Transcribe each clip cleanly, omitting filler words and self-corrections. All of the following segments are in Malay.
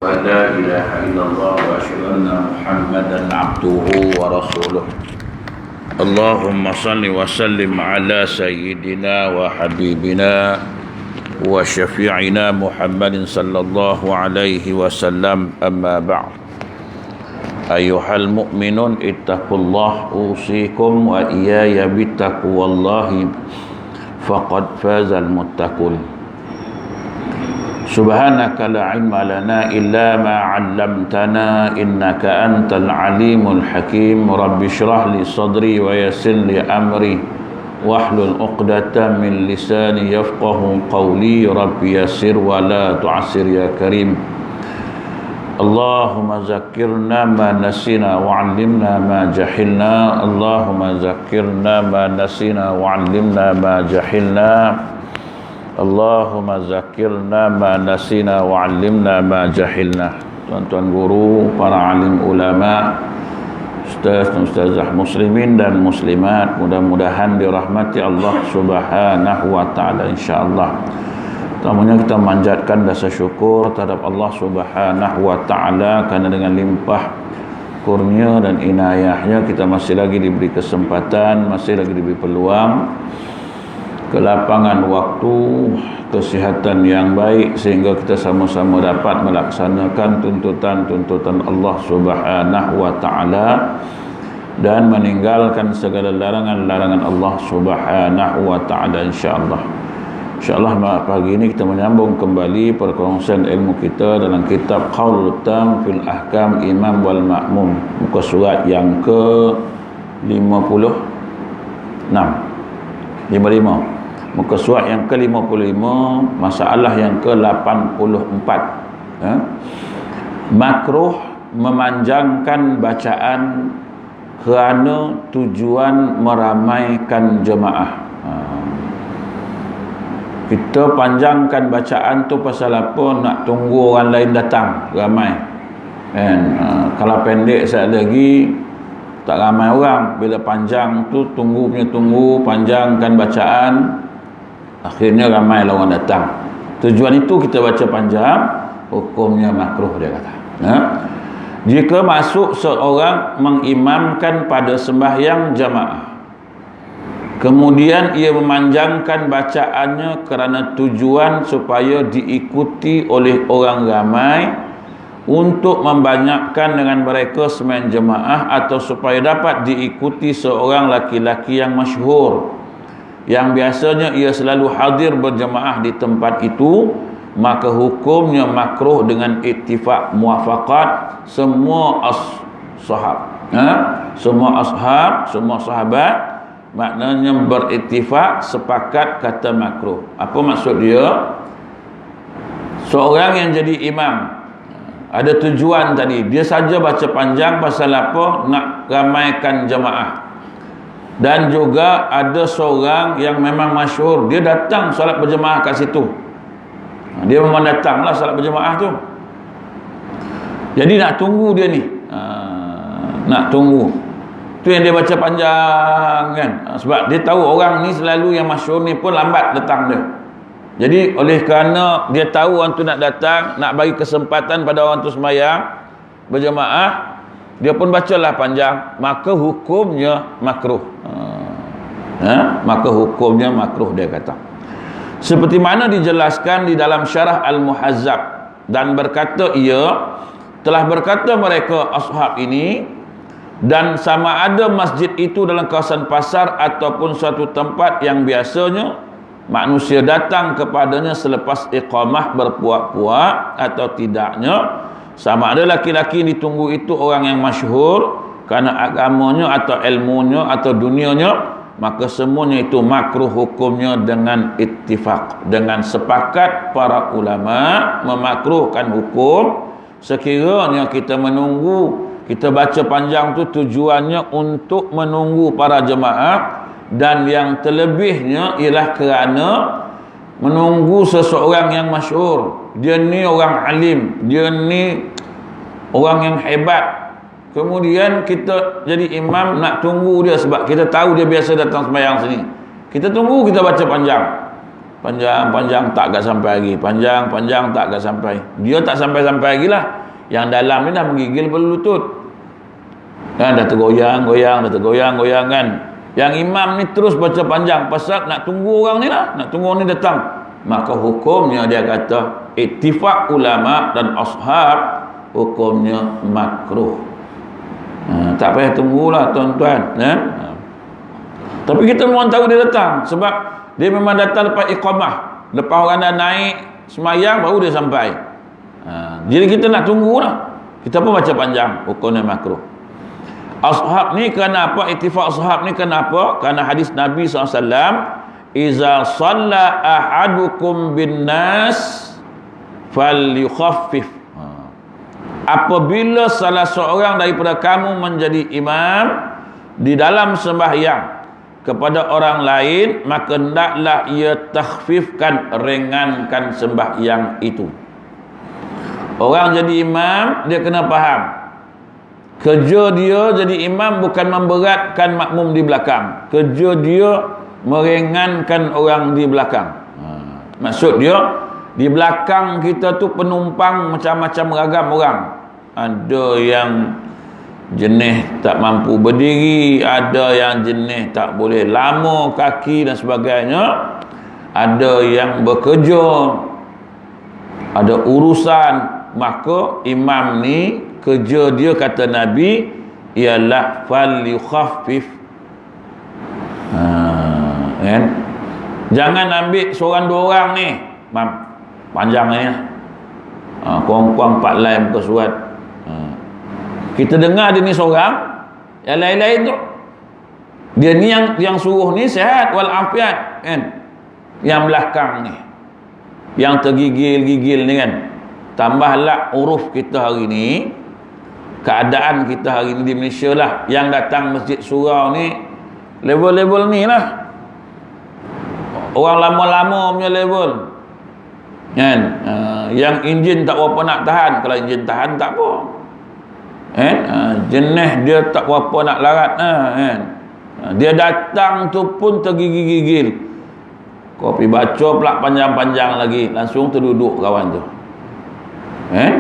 ولا إله إلا الله وأشهد أن محمدا عبده ورسوله اللهم صل وسلم على سيدنا وحبيبنا وشفيعنا محمد صلى الله عليه وسلم أما بعد أيها المؤمنون اتقوا الله أوصيكم وإياي بتقوى الله فقد فاز المتقون سبحانك لا علم لنا إلا ما علمتنا إنك أنت العليم الحكيم رب اشرح لي صدري ويسر لي أمري واحلل عقدة من لساني يفقه قولي رب يسر ولا تعسر يا كريم اللهم ذكرنا ما نسينا وعلمنا ما جهلنا اللهم ذكرنا ما نسينا وعلمنا ما جهلنا Allahumma zakirna ma nasina wa'allimna ma jahilna. Tuan-tuan guru, para alim ulama, ustaz-ustazah muslimin dan muslimat, mudah-mudahan dirahmati Allah Subhanahu wa taala insyaallah. Pertamanya kita manjatkan rasa syukur terhadap Allah Subhanahu wa taala kerana dengan limpah kurnia dan inayahnya kita masih lagi diberi kesempatan, masih lagi diberi peluang, kelapangan waktu, kesihatan yang baik sehingga kita sama-sama dapat melaksanakan tuntutan-tuntutan Allah Subhanahu wa taala dan meninggalkan segala larangan-larangan Allah Subhanahu wa taala insyaallah. Insyaallah pagi ini kita menyambung kembali perkongsian ilmu kita dalam kitab Qaulul Tam fil Ahkam Imam wal Ma'mum, muka surat yang ke-56. 55. Muka surat yang ke-55, masalah yang ke-84. Makruh memanjangkan bacaan kerana tujuan meramaikan jemaah. Kita panjangkan bacaan tu pasal apa? Nak tunggu orang lain datang ramai. Kalau pendek sekali lagi tak ramai orang. Bila panjang tu tunggu, panjangkan bacaan, akhirnya ramai orang datang. Tujuan itu kita baca panjang, hukumnya makruh dia kata. Jika masuk seorang mengimamkan pada sembahyang jamaah, kemudian ia memanjangkan bacaannya kerana tujuan supaya diikuti oleh orang ramai, untuk membanyakkan dengan mereka sembahyang jemaah atau supaya dapat diikuti seorang laki-laki yang masyhur yang biasanya ia selalu hadir berjemaah di tempat itu, maka hukumnya makruh dengan ittifaq muwafaqat semua semua sahabat, maknanya berittifaq sepakat kata makruh. Apa maksud dia? Seorang yang jadi imam ada tujuan tadi, dia saja baca panjang pasal apa? Nak ramaikan jemaah. Dan juga ada seorang yang memang masyhur, dia datang solat berjemaah kat situ. Dia memang datanglah solat berjemaah tu. Jadi nak tunggu dia ni. Nak tunggu. Tu yang dia baca panjang kan. Sebab dia tahu orang ni selalu yang masyhur ni pun lambat datang dia. Jadi oleh kerana dia tahu orang tu nak datang, nak bagi kesempatan pada orang tu sembahyang berjemaah, dia pun bacalah panjang, maka hukumnya makruh. Maka hukumnya makruh dia kata. Seperti mana dijelaskan di dalam syarah Al-Muhazzab, dan berkata ia telah berkata mereka ashab ini, dan sama ada masjid itu dalam kawasan pasar ataupun suatu tempat yang biasanya manusia datang kepadanya selepas iqamah berpuak-puak atau tidaknya, sama ada laki-laki yang ditunggu itu orang yang masyhur kerana agamanya atau ilmunya atau dunianya, maka semuanya itu makruh hukumnya dengan ittifaq, dengan sepakat para ulama memakruhkan hukum sekiranya kita menunggu, kita baca panjang tu tujuannya untuk menunggu para jemaah, dan yang terlebihnya ialah kerana menunggu seseorang yang masyhur. Dia ni orang alim, dia ni orang yang hebat, kemudian kita jadi imam nak tunggu dia sebab kita tahu dia biasa datang sembahyang sini. Kita tunggu, kita baca panjang. Panjang tak agak sampai lagi. Panjang tak agak sampai. Dia tak sampai-sampai lagi lah. Yang dalam ni dah menggigil berlutut. Kan dah tergoyang kan. Yang imam ni terus baca panjang pasal nak tunggu orang ni lah. Nak tunggu orang ni datang. Maka hukumnya dia kata ittifaq ulama dan ashab hukumnya makruh. Tak payah tunggulah tuan-tuan. Tapi kita mohon tahu dia datang sebab dia memang datang lepas iqamah, lepas orang dah naik semayang baru dia sampai. Jadi kita nak tunggulah. Kita pun baca panjang, hukumnya makruh. Ashab ni kenapa ittifaq ashab ni kenapa? Kerana hadis Nabi SAW, iza shalla ahadukum bin nas falyukhaffif. Apabila salah seorang daripada kamu menjadi imam di dalam sembahyang kepada orang lain, maka hendaklah ia takhfifkan, ringankan sembahyang itu. Orang jadi imam, dia kena faham kerja dia jadi imam bukan memberatkan makmum di belakang. Kerja dia meringankan orang di belakang. Maksud dia, di belakang kita tu penumpang macam-macam ragam orang. Ada yang jenis tak mampu berdiri, ada yang jenis tak boleh lama kaki dan sebagainya, ada yang bekerja, ada urusan. Maka imam ni kerja dia kata Nabi ialah falyukhaffif. Kan? Jangan ambil seorang dua orang ni, panjang ni kurang-kurang 4 line muka surat. Kita dengar dia ni seorang, yang lain-lain tu dia ni yang suruh ni sihat walafiat kan. Yang belakang ni yang tergigil-gigil ni kan. Tambahlah uruf kita hari ni, keadaan kita hari ni di Malaysia lah, yang datang masjid surau ni level-level ni lah, orang lama-lama punya level kan. Yang enjin tak berapa nak tahan. Kalau enjin tahan tak apa kan. Jenis dia tak berapa nak larat kan. Dia datang tu pun tergigil-gigil. Kau pergi baca pula panjang-panjang lagi, langsung terduduk kawan tu kan.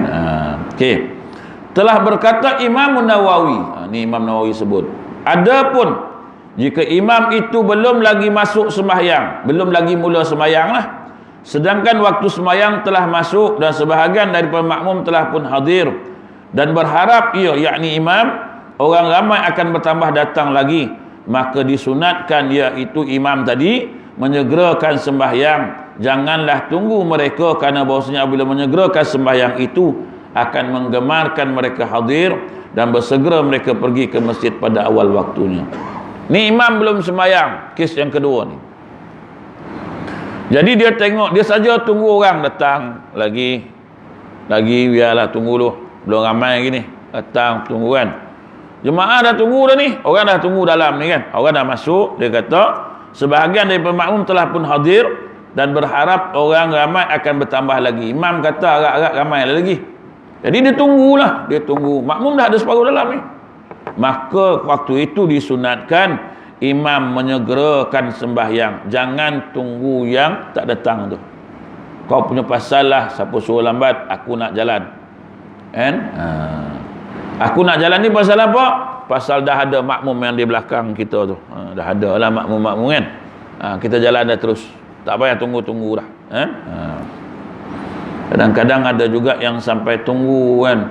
Okey, telah berkata Imam Nawawi, ni Imam Nawawi sebut, adapun jika imam itu belum lagi masuk sembahyang, belum lagi mula sembahyang lah, sedangkan waktu sembahyang telah masuk dan sebahagian daripada makmum telah pun hadir dan berharap ia, yakni imam, orang ramai akan bertambah datang lagi, maka disunatkan iaitu imam tadi menyegerakan sembahyang. Janganlah tunggu mereka, kerana bahawasanya apabila menyegerakan sembahyang itu akan menggemarkan mereka hadir dan bersegera mereka pergi ke masjid pada awal waktunya. Ni imam belum sembahyang, kes yang kedua ni. Jadi dia tengok, dia saja tunggu orang datang lagi biarlah tunggu dulu, belum ramai lagi ni datang, tunggu kan. Jemaah dah tunggu dah ni, orang dah tunggu dalam ni kan, orang dah masuk. Dia kata sebahagian daripada makmum telah pun hadir dan berharap orang ramai akan bertambah lagi. Imam kata agak-agak ramai lagi. Jadi dia tunggulah, dia tunggu. Makmum dah ada separuh dalam ni. Maka waktu itu disunatkan imam menyegerakan sembahyang. Jangan tunggu yang tak datang tu. Kau punya pasal lah, siapa suruh lambat, aku nak jalan kan. Aku nak jalan ni pasal apa? Pasal dah ada makmum yang di belakang kita tu. Dah ada lah makmum-makmum kan. Kita jalan dah terus, tak payah tunggu-tunggu dah Kadang-kadang ada juga yang sampai tunggu kan.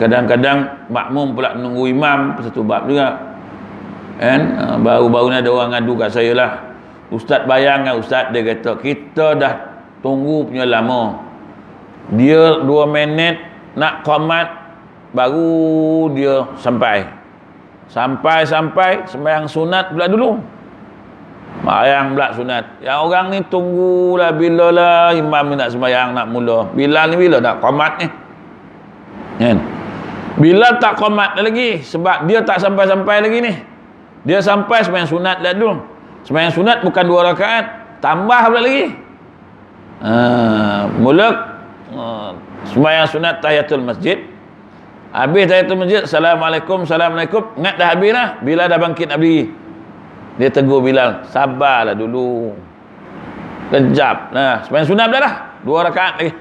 Kadang-kadang makmum pula nunggu imam, satu bab juga kan. Baru-baru ni ada orang ngadu kat saya lah, ustaz bayangkan ustaz, dia kata kita dah tunggu punya lama, dia 2 minit nak qamat baru dia sampai sembahyang sunat pula dulu, sembahyang pula sunat. Yang orang ni tunggulah bila lah imam ni nak sembahyang, nak mula. Bila nak qamat ni kan. Bila tak qamat lagi, sebab dia tak sampai-sampai lagi ni. Dia sampai sembahyang sunat dah dulu. Sembahyang sunat bukan 2 rakaat, tambah pula lagi. Mula sembahyang sunat tahiyatul masjid. Habis tahiyatul masjid, Assalamualaikum, ingat dah habis lah. Bilal dah bangkit nak berdiri. Dia tegur Bilal, sabarlah dulu Kejap. Nah, sembahyang sunat pula lah. 2 rakaat lagi.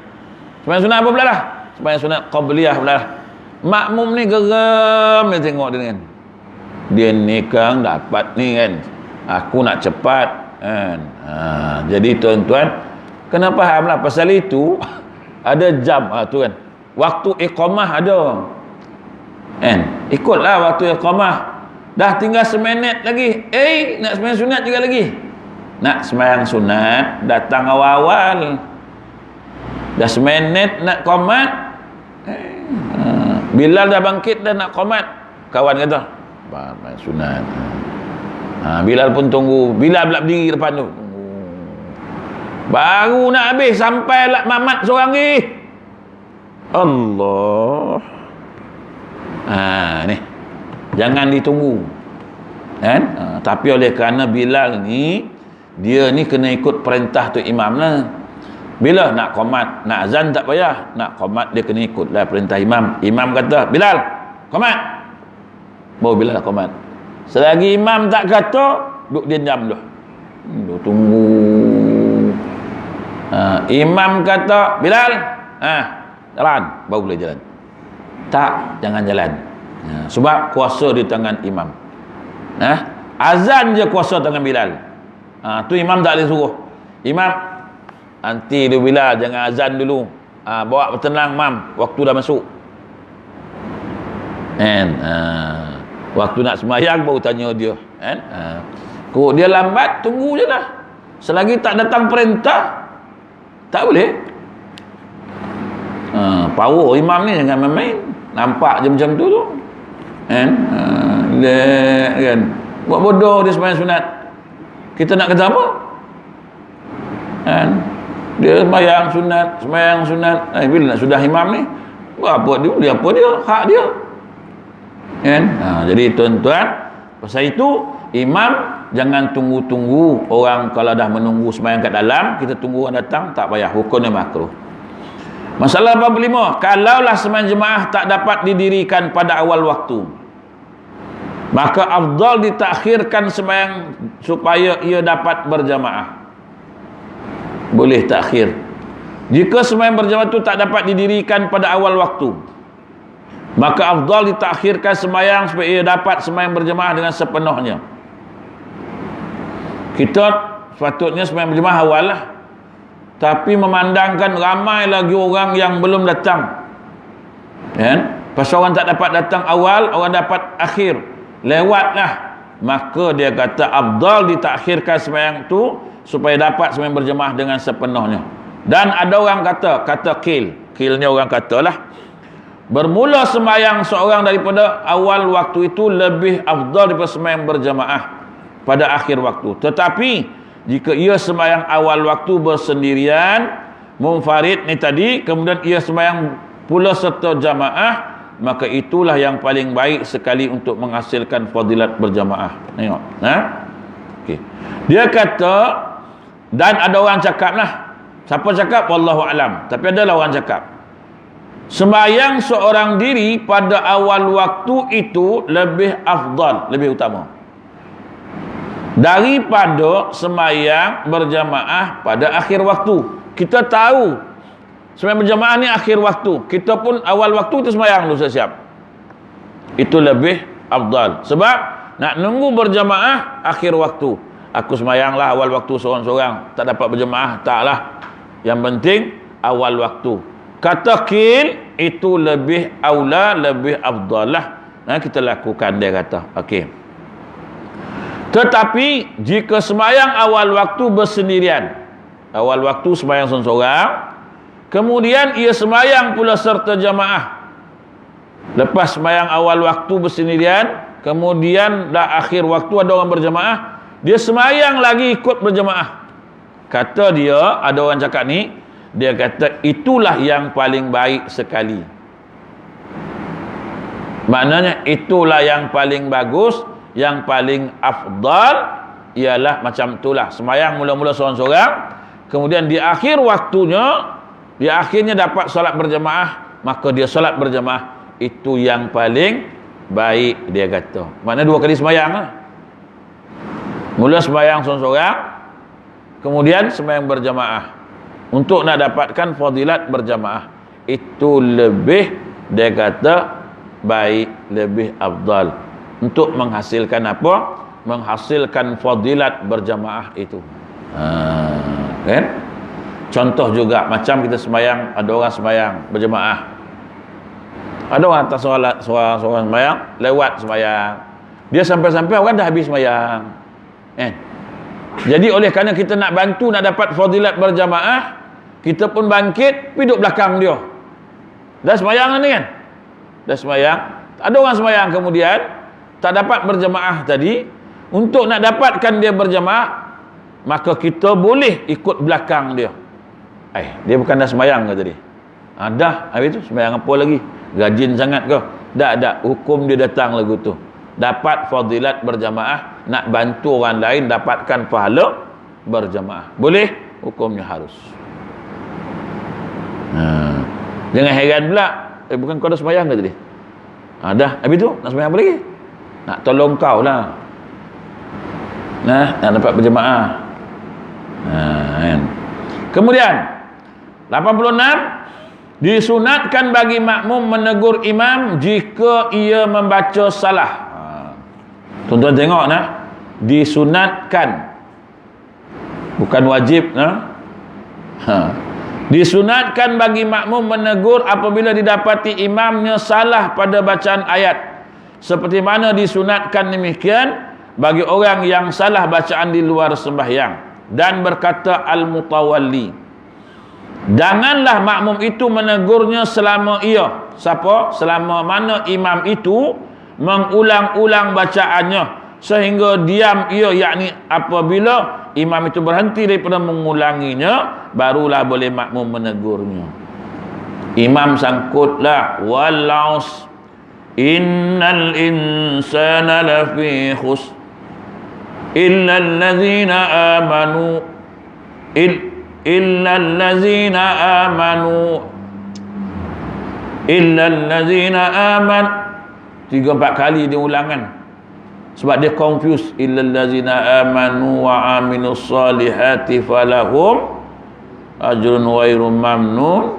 Sembahyang sunat apa pula lah? Sembahyang sunat qabliyah pula lah. Makmum ni geram dia tengok dia kan. Dia ni kan dapat ni kan. Aku nak cepat kan. Jadi tuan-tuan, kena faham lah pasal itu ada jam tu kan. Waktu iqamah ada. Kan? Ikutlah waktu iqamah. Dah tinggal seminit lagi. Nak sembahyang sunat juga lagi. Nak sembahyang sunat datang awal-awal. Dah seminit nak qomat. Bilal dah bangkit dah nak qomat. Kawan kata, sembahyang sunat. Bilal pun tunggu. Bilal pula berdiri depan tu. Baru nak habis sampai lah mamat seorang lagi. Allah. Ni. Jangan ditunggu. Kan? Tapi oleh kerana Bilal ni, dia ni kena ikut perintah tu imam lah. Bila nak qomat, nak azan tak payah. Nak qomat dia kena ikut lah perintah imam. Imam kata, Bilal, qomat. Baru Bilal qomat. Selagi imam tak kata, duduk dia diam dulu. Duduk tunggu. Imam kata, Bilal, jalan. Baru boleh jalan. Tak, jangan jalan. Sebab kuasa di tangan imam. Azan je kuasa tangan Bilal. Tu imam tak boleh suruh. Imam, nanti dia Bilal jangan azan dulu. Bawa bertenang mam, waktu dah masuk. Waktu nak sembahyang baru tanya dia. Kok dia lambat, tunggu je lah. Selagi tak datang perintah, tak boleh. Power imam ni jangan main-main. Nampak je macam tu tu. Kan? Buat bodoh dia sembahyang sunat. Kita nak kata apa? Kan? Dia sembahyang sunat. Bila nak sudah imam ni, buat apa dia? Hak dia. Kan? Jadi tuan-tuan, pasal itu imam jangan tunggu-tunggu orang. Kalau dah menunggu sembahyang kat dalam, kita tunggu orang datang, tak payah, hukumnya makruh. Masalah 45, kalaulah sembahyang jemaah tak dapat didirikan pada awal waktu, maka afdal ditakhirkan sembahyang supaya ia dapat berjamaah. Boleh takhir. Jika sembahyang berjamaah itu tak dapat didirikan pada awal waktu, maka afdal ditakhirkan sembahyang supaya ia dapat sembahyang berjamaah dengan sepenuhnya. Kita sepatutnya sembahyang berjamaah awal lah. Tapi memandangkan ramai lagi orang yang belum datang. Kan? Pasal orang tak dapat datang awal, orang dapat akhir. Lewatlah. Maka dia kata afdal ditakhirkan sembahyang tu supaya dapat sembahyang berjemaah dengan sepenuhnya. Dan ada orang kata kilnya orang katalah, bermula sembahyang seorang daripada awal waktu itu lebih afdal daripada sembahyang berjemaah pada akhir waktu. Tetapi jika ia sembahyang awal waktu bersendirian, munfarid ni tadi, kemudian ia sembahyang pula serta jamaah, maka itulah yang paling baik sekali untuk menghasilkan fadilat berjamaah. Tengok. Okay. Dia kata, dan ada orang cakap lah. Siapa cakap? Wallahu alam. Tapi adalah orang cakap, sembahyang seorang diri pada awal waktu itu lebih afdal, lebih utama daripada sembahyang berjamaah pada akhir waktu. Kita tahu sembahyang berjamaah ni akhir waktu, kita pun awal waktu kita sembahyang dulu siap. Itu lebih afdal. Sebab nak nunggu berjamaah akhir waktu. Aku sembahyanglah awal waktu seorang-seorang, tak dapat berjamaah, taklah. Yang penting awal waktu. Kata kil itu lebih aula, lebih afdal lah. Kita lakukan, dia kata. Okey. Tetapi jika sembahyang awal waktu bersendirian, awal waktu sembahyang seorang-seorang, kemudian ia sembahyang pula serta jamaah. Lepas sembahyang awal waktu bersendirian, kemudian dah akhir waktu ada orang berjamaah, dia sembahyang lagi ikut berjamaah. Kata dia, ada orang cakap ni, dia kata itulah yang paling baik sekali. Maknanya itulah yang paling bagus, yang paling afdal ialah macam itulah. Sembahyang mula-mula seorang-seorang, kemudian di akhir waktunya, di akhirnya dapat solat berjamaah, maka dia solat berjamaah. Itu yang paling baik, dia kata. Maknanya 2 kali sembahyang lah. Mula sembahyang seorang-seorang, kemudian sembahyang berjamaah untuk nak dapatkan fadilat berjamaah, itu lebih, dia kata, baik, lebih afdal untuk menghasilkan apa? Menghasilkan fadilat berjamaah itu. Kan? Contoh juga macam kita sembahyang, ada orang sembahyang berjamaah, ada orang atas seorang sembahyang lewat sembahyang, dia sampai-sampai orang dah habis sembahyang. Jadi oleh kerana kita nak bantu nak dapat fadilat berjamaah, kita pun bangkit pergi duduk belakang dia. Dah sembahyang ni kan? Dah sembahyang. Ada orang sembahyang kemudian tak dapat berjamaah tadi, untuk nak dapatkan dia berjamaah, maka kita boleh ikut belakang dia. Dia bukan dah sembahyang ke tadi? Dah, habis tu sembahyang apa lagi? Rajin sangat ke? Tak, hukum dia datang lagu tu. Dapat fadilat berjamaah, nak bantu orang lain dapatkan pahala berjamaah. Boleh? Hukumnya harus. Jangan heran pula, bukan kau dah sembahyang ke tadi? Dah, habis tu nak sembahyang apa lagi? Nak tolong kau lah. Nak dapat berjamaah. Kan? Kemudian 86, disunatkan bagi makmum menegur imam jika ia membaca salah. Tuan-tuan tengok nah, disunatkan, bukan wajib nah. Disunatkan bagi makmum menegur apabila didapati imamnya salah pada bacaan ayat, seperti mana disunatkan demikian bagi orang yang salah bacaan di luar sembahyang. Dan berkata al-mutawalli, janganlah makmum itu menegurnya selama ia, siapa? Selama mana imam itu mengulang-ulang bacaannya sehingga diam ia, yakni apabila imam itu berhenti daripada mengulanginya, barulah boleh makmum menegurnya. Imam sangkutlah, walaus innal insana lafi khus illa allazina amanu illa allazina aman. 3-4 kali dia ulangan sebab dia confuse. Illa allazina amanu wa amilus solihati falahum ajrun ghairu mamnun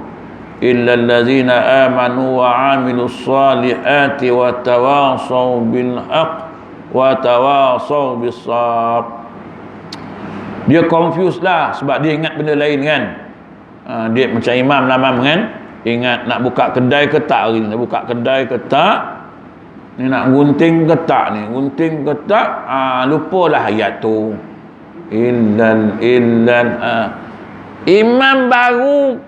illa allazina amanu wa amilus solihati wa tawasaw bil haqq wa tawasaw bis sabr. Dia confuse lah sebab dia ingat benda lain kan. Dia macam imam lamam kan, ingat nak buka kedai ke tak hari ni, nak buka kedai ke tak, ni nak gunting ke tak ni, gunting ke tak, lupalah ayat tu. Imam baru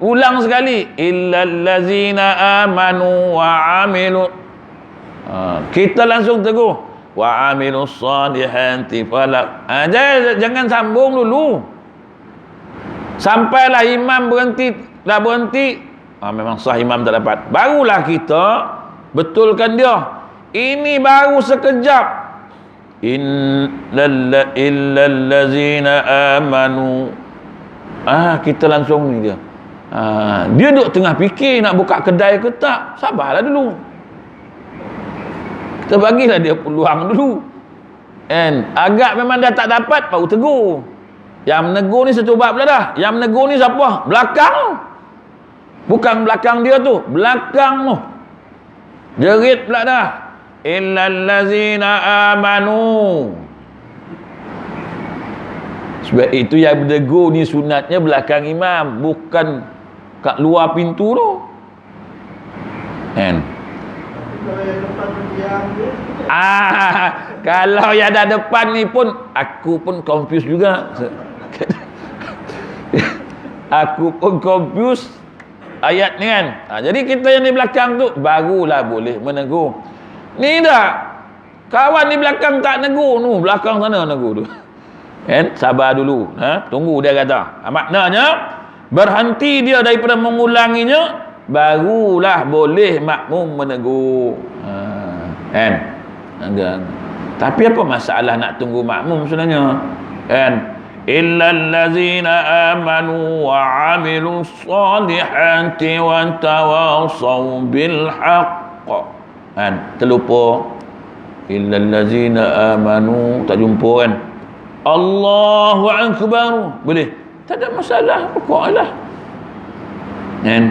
ulang sekali, illal ladzina amanu wa amilu, kita langsung teguh wa amilus solihati falak. Jangan sambung dulu sampailah imam berhenti. Dah berhenti, memang sah imam tak dapat, barulah kita betulkan dia. Ini baru sekejap, illal ladzina amanu, kita langsung ni dia. Dia duduk tengah fikir nak buka kedai ke tak, sabarlah dulu, kita bagilah dia peluang dulu. Agak memang dah tak dapat, baru tegur. Yang menegur ni satu bab pula dah. Yang menegur ni siapa? Belakang. Bukan belakang dia tu, belakang tu. Jerit pula dah. Illal ladzina amanu. Sebab itu yang menegur ni sunatnya belakang imam, bukan kat luar pintu tu. Kalau yang ada depan ni pun aku pun confused juga. Aku pun confused ayat ni kan. Jadi kita yang di belakang tu barulah boleh menegur. Ni dah kawan di belakang tak negur tu, belakang sana negur tu. Sabar dulu, tunggu dia kata. Maknanya berhenti dia daripada mengulanginya, barulah boleh makmum menegur. Tapi apa masalah nak tunggu makmum sebenarnya? Illal ladzina amanu wa amilus solihati wa tawasaw bil haqq. Terlupa illal ladzina amanu, tak jumpa kan? Allahu Akbar, boleh, tak ada masalah, pokoklah kan.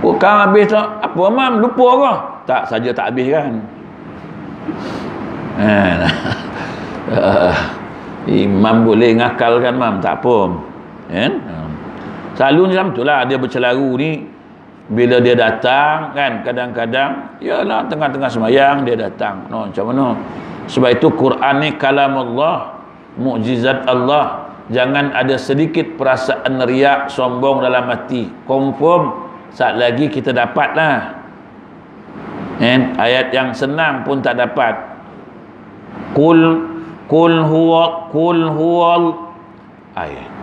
Bukan habis tak apa mam, lupa ke? Tak, saja tak habis kan. Imam boleh ngakalkan mam, tak apa kan. Selalu macam itulah dia bercelaru ni. Bila dia datang kan, kadang-kadang yalah tengah-tengah sembahyang dia datang. No, macam mana? Sebab itu Quran ni kalam Allah, mukjizat Allah. Jangan ada sedikit perasaan riak, sombong dalam hati. Confirm saat lagi kita dapat lah. Ayat yang senang pun tak dapat. Kul huwa.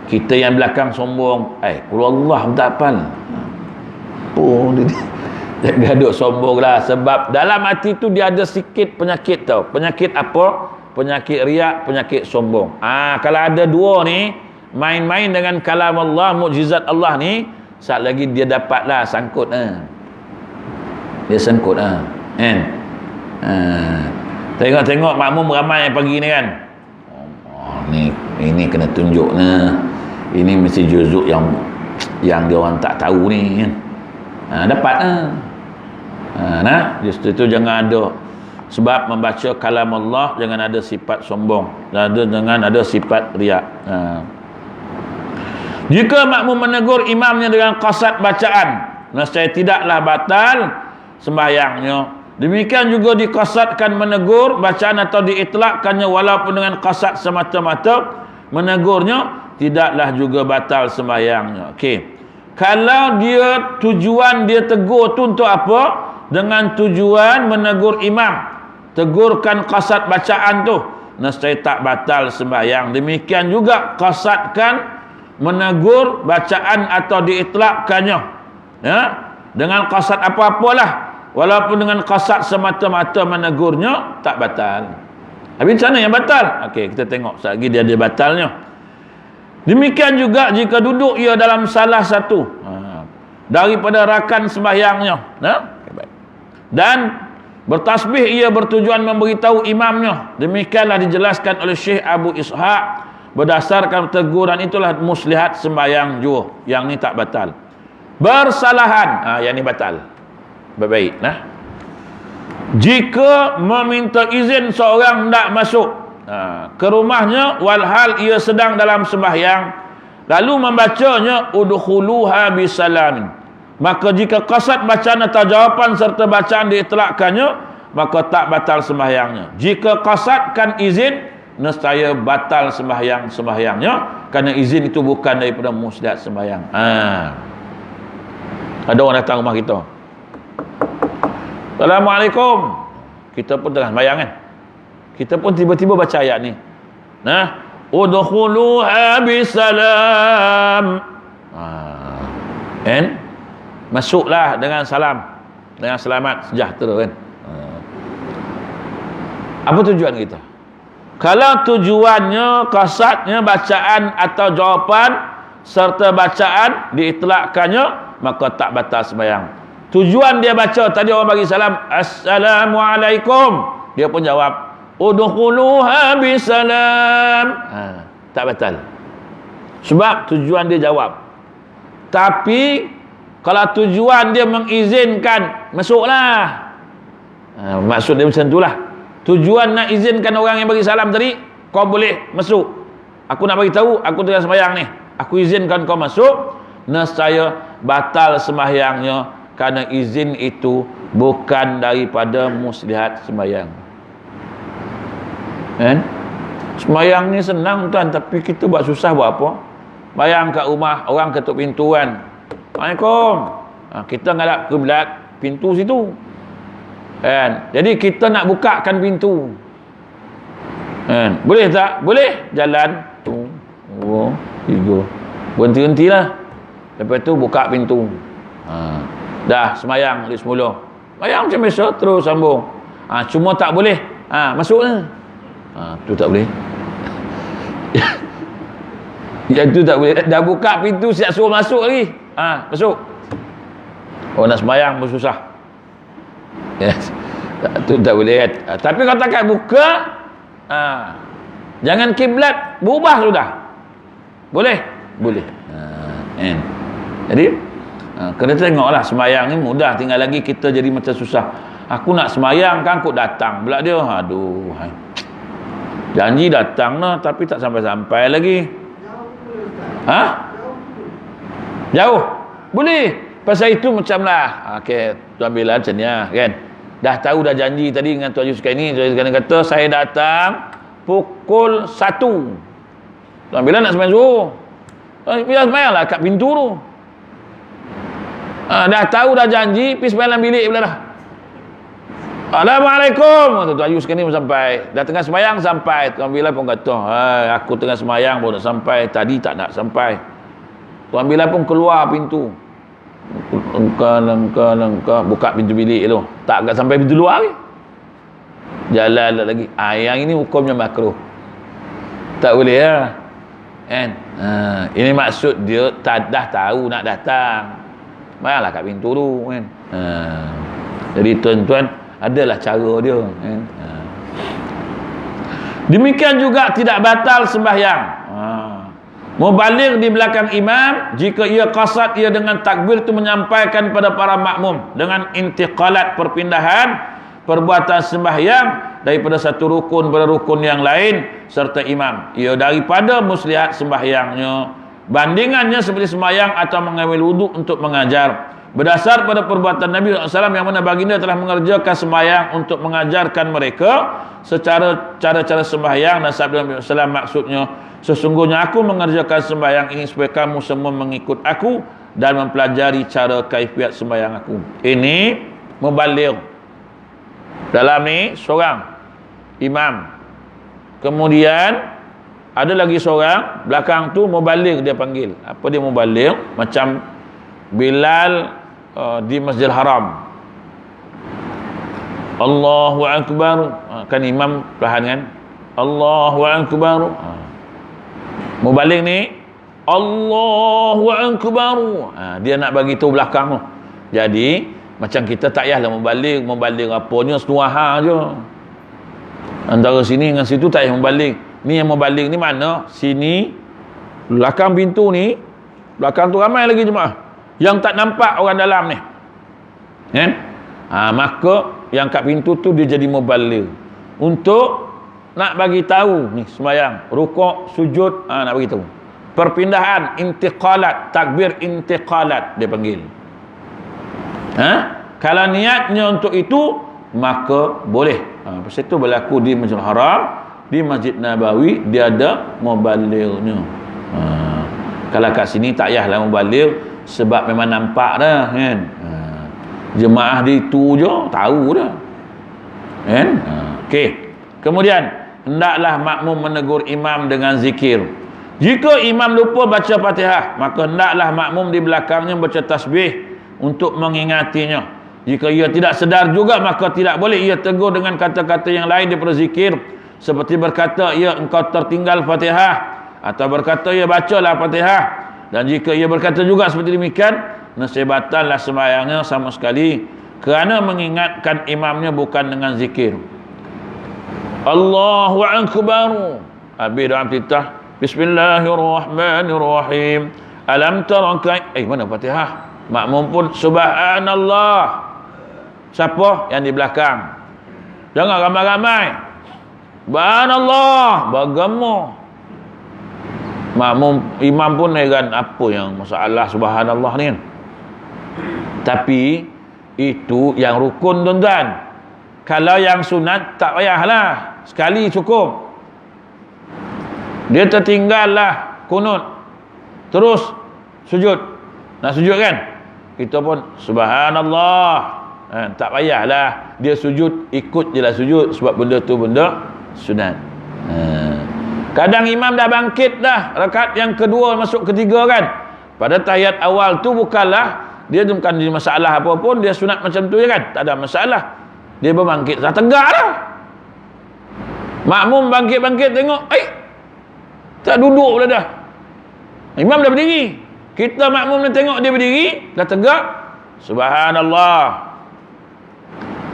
Kita yang belakang sombong. Kul Allah tak hafal. Oh, dia gaduh sombong lah. Sebab dalam hati tu dia ada sikit penyakit tau. Penyakit apa? Penyakit riak, penyakit sombong. Kalau ada dua ni, main-main dengan kalam Allah, mukjizat Allah ni, saat lagi dia dapatlah sangkut. Dia sangkut tengok makmum ramai pagi ni kan. Ini kena tunjuk ini mesti juzuk yang dia orang tak tahu ni kan. Dapat justru itu jangan ada. Sebab membaca kalam Allah jangan ada sifat sombong, jangan ada sifat riak. Jika makmum menegur imamnya dengan qasad bacaan, nescaya tidaklah batal sembahyangnya. Demikian juga diqasadkan menegur bacaan atau diitlakkannya walaupun dengan qasad semata-mata, menegurnya tidaklah juga batal sembahyangnya. Okey. Kalau dia tujuan dia tegur tu untuk apa? Dengan tujuan menegur imam, tegurkan qasad bacaan tu, nescaya tak batal sembahyang. Demikian juga qasadkan menegur bacaan atau diitlakkannya dengan qasad apa-apalah, walaupun dengan qasad semata-mata menegurnya tak batal. Habis macam mana yang batal? Okey, kita tengok sekali lagi dia ada batalnya. Demikian juga jika duduk ia dalam salah satu daripada rakan sembahyangnya dan bertasbih ia bertujuan memberitahu imamnya. Demikianlah dijelaskan oleh Syekh Abu Ishaq. Berdasarkan teguran itulah muslihat sembahyang jua. Yang ni tak batal. Bersalahan, yang ni batal. Baik. Jika meminta izin seorang hendak masuk ke rumahnya walhal ia sedang dalam sembahyang, lalu membacanya udkhuluha bisalamin, maka jika qasad bacaan atau jawapan serta bacaan diitlakkannya, maka tak batal sembahyangnya. Jika qasadkan izin, nescaya batal sembahyangnya, kerana izin itu bukan daripada muslihat sembahyang. Ada orang datang rumah kita, Assalamualaikum, kita pun tengah sembahyang kan, kita pun tiba-tiba baca ayat ni, udkhuluha bisalam, masuklah dengan salam, dengan selamat sejahtera kan. Apa tujuan kita? Kalau tujuannya, qasadnya bacaan atau jawapan serta bacaan diitlakkannya, maka tak batal sembahyang. Tujuan dia baca tadi, orang bagi salam, Assalamualaikum, dia pun jawab udkhuluha bisalam, tak batal. Sebab tujuan dia jawab. Tapi kalau tujuan dia mengizinkan, masuklah. Maksud dia macam itulah. Tujuan nak izinkan orang yang bagi salam tadi, kau boleh masuk. Aku nak bagi tahu, aku tengah sembahyang ni, aku izinkan kau masuk, nescaya batal sembahyangnya, kerana izin itu bukan daripada muslihat sembahyang. Sembahyang ni senang tuan, tapi kita buat susah buat apa? Bayang kat rumah, orang ketuk pintu kan, Assalamualaikum, kita ngadap kiblat pintu situ kan, jadi kita nak bukakan pintu kan, boleh tak? Boleh, jalan 2, 3, berhenti-hentilah, lepas tu buka pintu, dah sembahyang di semula, sembahyang macam biasa terus sambung. Cuma tak boleh masuklah, tu tak boleh. Yang tu tak boleh. Dah buka pintu siap suruh masuk lagi, masuk. Nak sembahyang pun susah. Tu tak boleh kan. Tapi kalau takkan buka, Jangan kiblat berubah sudah. Boleh? Boleh. Jadi kena tengoklah sembahyang ni mudah, tinggal lagi kita jadi macam susah. Aku nak sembahyang kan kok datang pula dia. Aduh. Janji datang lah tapi tak sampai-sampai lagi. Jauh. Boleh. Pasal itu macamlah. Okey, tuan bila macam ni kan. Dah tahu dah janji tadi dengan Tuan Yusuf ni. Tuan Yusuf kata saya datang pukul 1. Tuan bila nak sembahyang Zuhur. Tuan bila sembahyanglah kat pintu tu. Dah tahu dah janji, pergi sembahyang dalam bilik pula dah. Assalamualaikum. Tuan Yusuf ni pun sampai. Dah tengah sembahyang sampai. Tuan Bilal pun kata, aku tengah sembahyang baru nak sampai. Tadi tak nak sampai. Tuan Bilal pun keluar pintu. Langkah buka pintu bilik tu. Tak agak sampai pintu luar ni. Jalan lagi. Yang ini hukumnya makruh. Tak boleh ya. Kan? Ini maksud dia dah tahu nak datang. Mayalah kat pintu tu kan. Jadi tuan-tuan adalah cara dia kan. Demikian juga tidak batal sembahyang. Mubaligh di belakang imam jika ia qasad ia dengan takbir itu menyampaikan pada para makmum dengan intiqalat perpindahan perbuatan sembahyang daripada satu rukun pada rukun yang lain serta imam. Ia daripada muslihat sembahyangnya. Bandingannya seperti sembahyang atau mengambil wuduk untuk mengajar. Berdasar pada perbuatan Nabi SAW yang mana baginda telah mengerjakan sembahyang untuk mengajarkan mereka secara cara-cara sembahyang, dan sabda Nabi SAW maksudnya, sesungguhnya aku mengerjakan sembahyang ini supaya kamu semua mengikut aku dan mempelajari cara kaifiat sembahyang aku. Ini mubaligh. Dalam ni seorang imam. Kemudian ada lagi seorang belakang tu mubaligh dia panggil. Apa dia mubaligh? Macam Bilal di Masjidil Haram. Allahu Akbar. Kan imam perlahan kan? Allahu Akbar. Mubaligh ni Allahu Akbar. Dia nak bagi tahu belakang tu. Jadi macam kita tak payahlah mubaligh apanya setuaha je. Antara sini dengan situ tak payah mubaligh. Ni yang mubaligh ni mana? Sini belakang pintu ni, belakang tu ramai lagi jemaah yang tak nampak orang dalam ni. Kan? Maka yang kat pintu tu dia jadi mubaligh untuk nak bagi tahu ni sembahyang, rukuk, sujud, nak bagi tahu. Perpindahan, intiqalat, takbir intiqalat dia panggil. Kalau niatnya untuk itu maka boleh. Pasal itu berlaku di Masjidil Haram, di Masjid Nabawi dia ada mubalighnya. Kalau kat sini tak payahlah mubaligh sebab memang nampak dah kan. Jemaah dia itu je tahu dah. Kan? Okey. Kemudian hendaklah makmum menegur imam dengan zikir. Jika imam lupa baca Fatihah, maka hendaklah makmum di belakangnya baca tasbih untuk mengingatinya. Jika ia tidak sedar juga, maka tidak boleh ia tegur dengan kata-kata yang lain daripada zikir, seperti berkata ia engkau tertinggal Fatihah, atau berkata ia bacalah Fatihah. Dan jika ia berkata juga seperti demikian, nescaya batallah sembahyangnya sama sekali, kerana mengingatkan imamnya bukan dengan zikir. Allahu Akbar. Habis doa iftitah, Bismillahirrahmanirrahim. Alam tara mana Fatihah? Makmum pun subhanallah. Siapa? Yang di belakang. Jangan ramai-ramai. Subhanallah, bergema. Makmum, imam pun heran, apa yang masalah subhanallah ni kan. Tapi itu yang rukun tuan-tuan. Kalau yang sunat tak payahlah, sekali cukup. Dia tertinggal lah kunut, terus sujud. Nak sujud kan, kita pun subhanallah. Tak payahlah dia sujud, ikut je lah sujud, sebab benda tu benda sunat. Kadang imam dah bangkit dah rakaat yang kedua masuk ketiga kan. Pada tahiyat awal tu bukanlah dia bukan ada masalah apa pun, dia sunat macam tu je kan, tak ada masalah. Dia berbangkit dah tegak dah. Makmum bangkit-bangkit tengok, tak duduk pula dah. Imam dah berdiri. Kita makmum dah tengok dia berdiri, dah tegak. Subhanallah.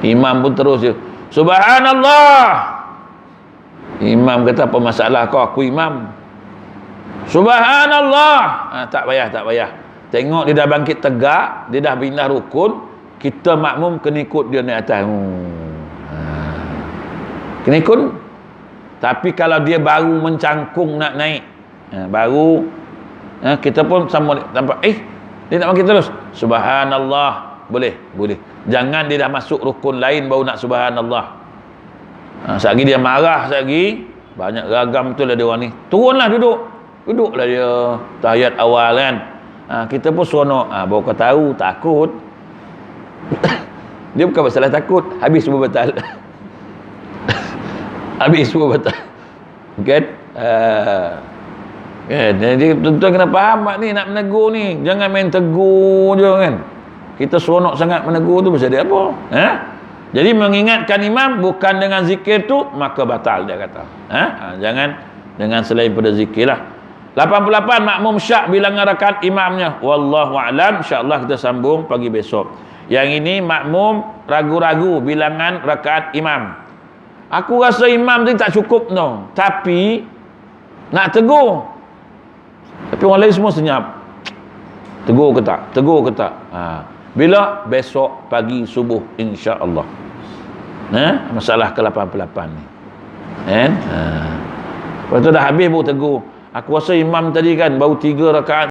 Imam pun terus je, subhanallah. Imam kata, apa masalah kau? Aku imam. Subhanallah. Tak payah, tak payah. Tengok dia dah bangkit tegak, dia dah pindah rukun, kita makmum kena ikut dia naik atas. Kena ikut. Tapi kalau dia baru mencangkung nak naik, baru kita pun sama nampak, dia nak bangkit terus. Subhanallah. Boleh, boleh. Jangan dia dah masuk rukun lain baru nak subhanallah. Sekali dia marah, sekali banyak ragam betul lah dia orang ni. Turunlah duduk. Duduklah dia tahiyat awal kan. Kita pun seronok. Baru kau tahu takut. Dia bukan masalah takut, habis semua batal. Habis semua batal. Kan? Jadi tuan-tuan kena faham ni, nak menegur ni. Jangan main tegur je kan. Kita seronok sangat menegur tu pasal dia apa? Jadi mengingatkan imam bukan dengan zikir tu, maka batal dia kata. Jangan dengan selain pada zikir lah. 88 makmum syak bilangan rakaat imamnya. Wallahu a'lam. InsyaAllah kita sambung pagi besok. Yang ini makmum ragu-ragu bilangan rakaat imam. Aku rasa imam tu tak cukup no. Tapi nak tegur. Tapi orang lain semua senyap. Tegur ke tak? Tegur ke tak? Bila? Besok pagi subuh insya-Allah. Masalah ke-88 ni. Lepas tu dah habis baru tegur. Aku rasa imam tadi kan baru 3 rakaat.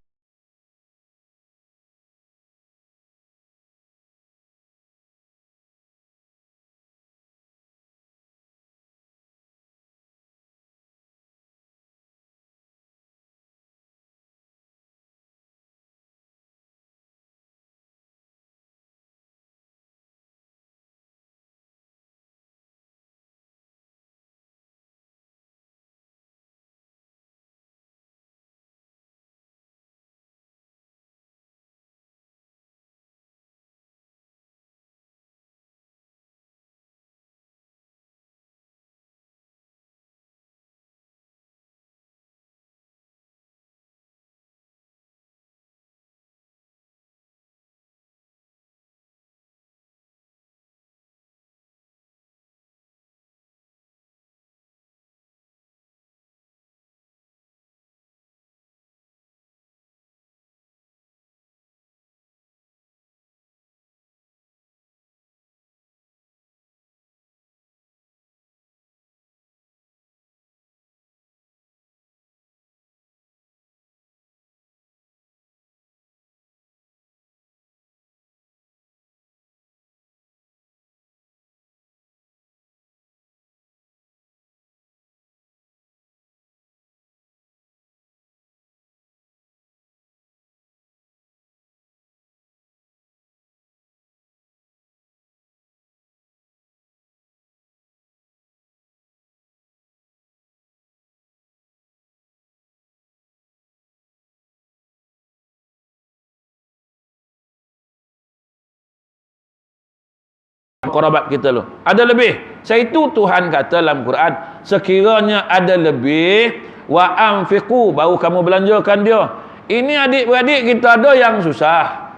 Qarabat kita lu. Ada lebih. Saya itu Tuhan kata dalam Quran, sekiranya ada lebih wa anfiqu, baru kamu belanjakan dia. Ini adik-beradik kita ada yang susah.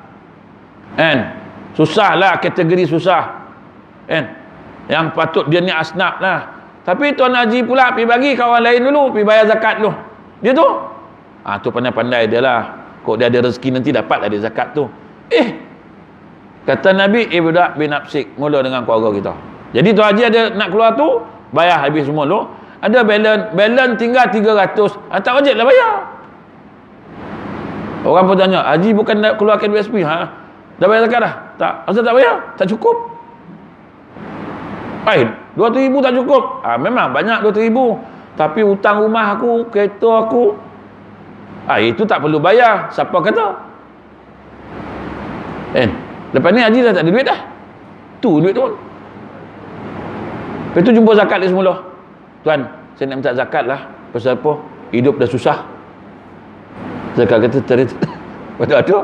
Susahlah, kategori susah. Yang patut dia ni asnaf lah. Tapi Tuan Haji pula pergi bagi kawan lain dulu, pergi bayar zakat dulu. Dia tu tu pandai-pandai dia lah. Kok dia ada rezeki nanti dapat ada zakat tu. Kata Nabi, ibda' bin nafsik, mula dengan keluarga kita. Jadi Tuan Haji ada nak keluar tu, bayar habis semua tu. Ada balance tinggal 300. Tak wajib lah bayar. Orang pun tanya, Haji bukan nak keluarkan USP, dah bayar zakat dah? Tak. Asal tak bayar? Tak cukup. 200,000 tak cukup. Memang banyak 200,000. Tapi hutang rumah aku, kereta aku, itu tak perlu bayar. Siapa kata? Lepas ni Haji dah tak ada duit dah. Tu duit tu. Lepas tu jumpa zakat dia semula. Tuan, saya nak minta zakat lah. Pasal apa? Hidup dah susah. Zakat kata terita. Betul tu?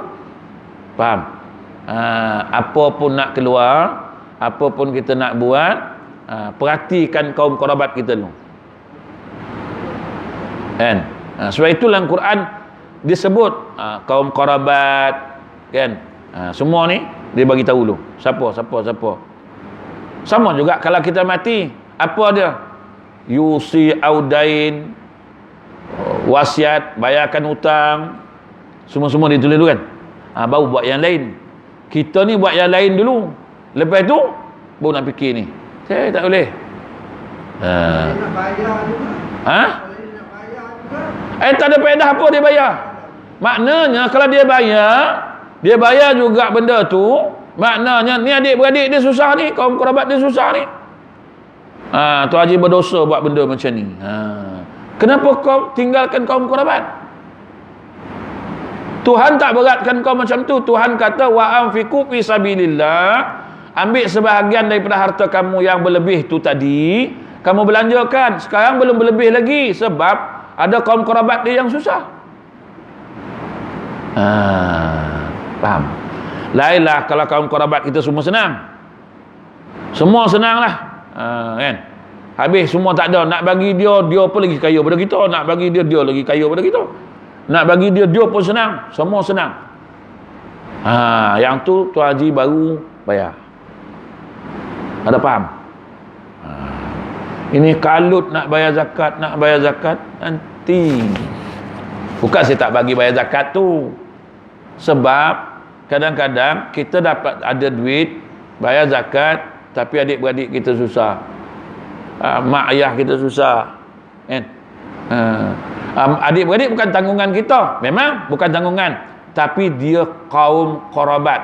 Faham? Apa pun nak keluar, apa pun kita nak buat, perhatikan kaum kerabat kita dulu. Sebab itu dalam Quran disebut kaum kerabat, kan? Semua ni dia bagi tahu dulu. Siapa. Sama juga kalau kita mati, apa dia? yusi audain, wasiat, bayarkan hutang, semua-semua ditulis dulu kan. Baru buat yang lain. Kita ni buat yang lain dulu, lepas tu baru nak fikir ni. Saya tak boleh. Nak bayar juga. Kalau dia nak bayar juga. Tak ada faedah apa dia bayar. Maknanya kalau dia bayar juga benda tu, maknanya ni adik-beradik dia susah ni, kaum kerabat dia susah ni. Tu Haji berdosa buat benda macam ni. Kenapa kau tinggalkan kaum kerabat? Tuhan tak beratkan kau macam tu. Tuhan kata wa anfiqu fi sabilillah. Ambil sebahagian daripada harta kamu yang berlebih tu tadi, kamu belanjakan. Sekarang belum berlebih lagi sebab ada kaum kerabat dia yang susah. Faham? Lainlah kalau kaum kerabat kita semua senang. Semua senanglah. Kan? Habis semua tak ada. Nak bagi dia pun lagi kaya pada kita. Nak bagi dia lagi kaya pada kita. Nak bagi dia pun senang. Semua senang. Yang tu Tuan Haji baru bayar. Ada faham? Ini kalut nak bayar zakat nanti. Bukan saya tak bagi bayar zakat tu. Sebab kadang-kadang kita dapat ada duit bayar zakat, tapi adik-beradik kita susah. Mak ayah kita susah. Kan? Adik-beradik bukan tanggungan kita. Memang bukan tanggungan, tapi dia kaum kerabat.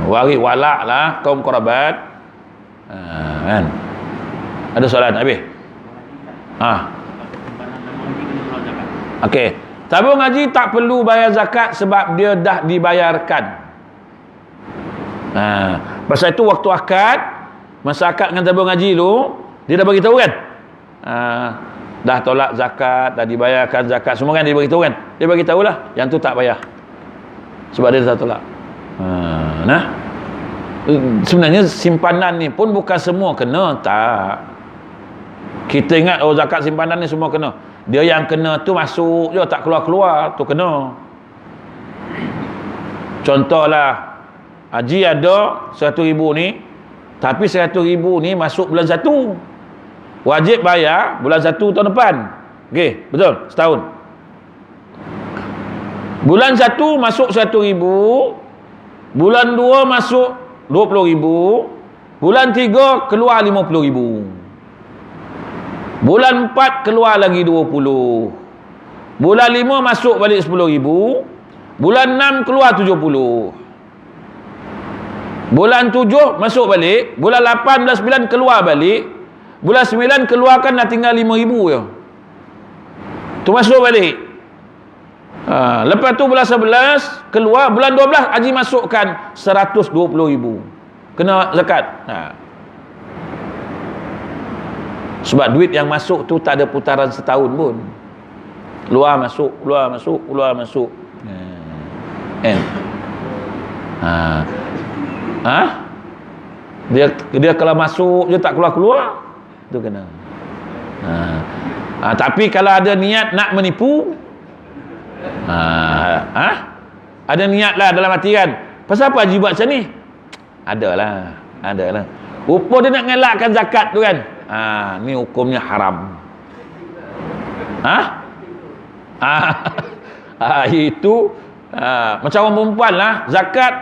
Waris walak lah kaum kerabat. Kan? Ada soalan habis? Okey. Tabung haji tak perlu bayar zakat sebab dia dah dibayarkan. Pasal itu waktu akad, masa akad dengan tabung haji tu, dia dah bagi tahu kan? Dah tolak zakat, dah dibayarkan zakat, semua kan dia bagi tahu kan? Dia bagi tahulah, yang tu tak bayar. Sebab dia dah tolak. Sebenarnya simpanan ni pun bukan semua kena, tak. Kita ingat zakat simpanan ni semua kena. Dia yang kena tu masuk je, tak keluar-keluar, tu kena. Contohlah, haji ada 100,000 ni, tapi 100,000 ni masuk bulan 1. Wajib bayar bulan 1 tahun depan. Okey, betul? Setahun. Bulan 1 masuk 100,000, bulan 2 masuk 20,000, bulan 3 keluar 50,000. Bulan 4 keluar lagi 20. Bulan 5 masuk balik 10,000. Bulan 6 keluar 70. Bulan 7 masuk balik. Bulan 8, bulan 9 keluar balik. Bulan 9 keluarkan dah tinggal 5,000 je. Tu masuk balik. Lepas tu bulan 11 keluar. Bulan 12 haji masukkan 120,000. Kena zakat. Sebab duit yang masuk tu tak ada putaran setahun pun. Keluar masuk, keluar masuk, keluar masuk. Dia kalau masuk je tak keluar-keluar, tu kena. Tapi kalau ada niat nak menipu, ada niat lah dalam hati kan, pasal apa haji buat macam ni? Adalah. Rupa dia nak ngelakkan zakat tu kan. Ni hukumnya haram. Itu macam orang perempuan lah, zakat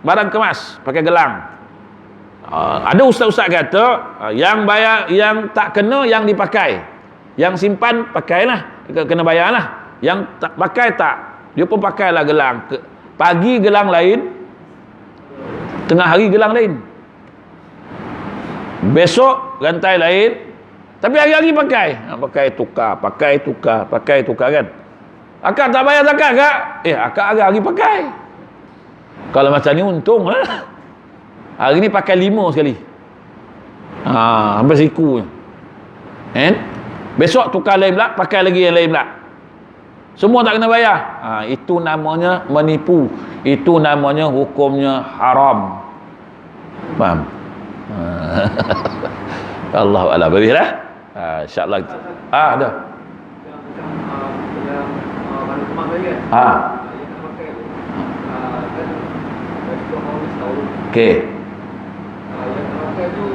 barang kemas pakai gelang. Ada ustaz-ustaz kata yang bayar, yang tak kena yang dipakai, yang simpan pakailah, kena bayarlah. Yang tak pakai tak, dia pun pakailah gelang. Pagi gelang lain, tengah hari gelang lain, besok rantai lain, tapi hari-hari pakai. Pakai tukar kan. Akak tak bayar zakat kak? Akak hari-hari pakai. Kalau macam ni untung lah. Hari ni pakai 5 sekali. Hampir siku. Besok tukar lain pula, pakai lagi yang lain pula. Semua tak kena bayar. Itu namanya menipu. Itu namanya hukumnya haram. Faham? Allah Allah, baiklah. InsyaAllah. Ada. Okey. Yang pakai tu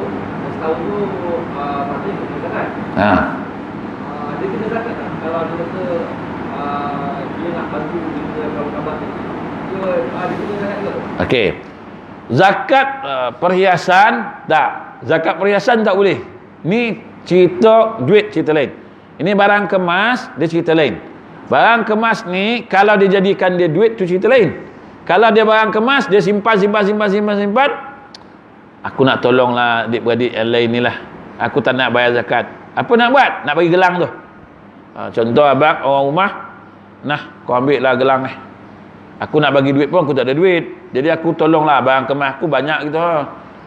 Dia kena zakat tak? Kalau dia kata dia nak bantu dia kawan-kawan ni. Dia kena zakat juga. Okey. Zakat perhiasan tak. Zakat perhiasan tak boleh. Ni cerita duit, cerita lain. Ini barang kemas, dia cerita lain. Barang kemas ni kalau dia jadikan dia duit tu cerita lain. Kalau dia barang kemas, dia simpan. Aku nak tolonglah adik-beradik yang lain ni lah. Aku tak nak bayar zakat. Apa nak buat? Nak bagi gelang tu. Contoh abang, orang rumah, nah kau ambil lah gelang ni. Aku nak bagi duit pun aku tak ada duit. Jadi aku tolonglah barang kemas aku banyak gitu.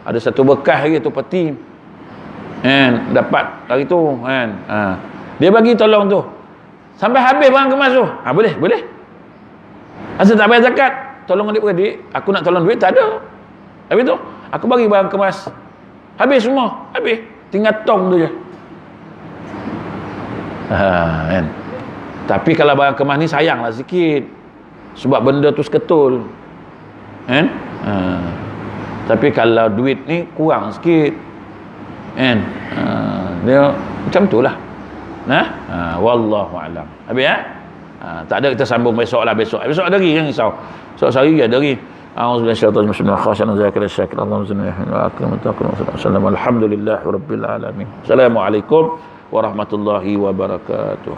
Ada satu bekas lagi tu peti. Dapat hari tu kan. Dia bagi tolong tu. Sampai habis barang kemas tu. Boleh. Asal tak bayar zakat. Tolong adik-beradik, aku nak tolong duit tak ada. Habis tu, aku bagi barang kemas. Habis semua. Tinggal tong tu je. Kan. Tapi kalau barang kemas ni sayanglah sikit. Sebab benda tu seketul. Kan? Tapi kalau duit ni kurang sikit. Kan? Dia macam tu lah. Wallahu alam. Habis tak ada, kita sambung besok lah. Besok ada lagi, jangan risau. Esok hari ada lagi. A'udzubillahi minasyaitonir rajim. Khasyan zakal syakir. Allahumma salli ala Muhammad. Alhamdulillahirabbil alamin. Assalamualaikum warahmatullahi wabarakatuh.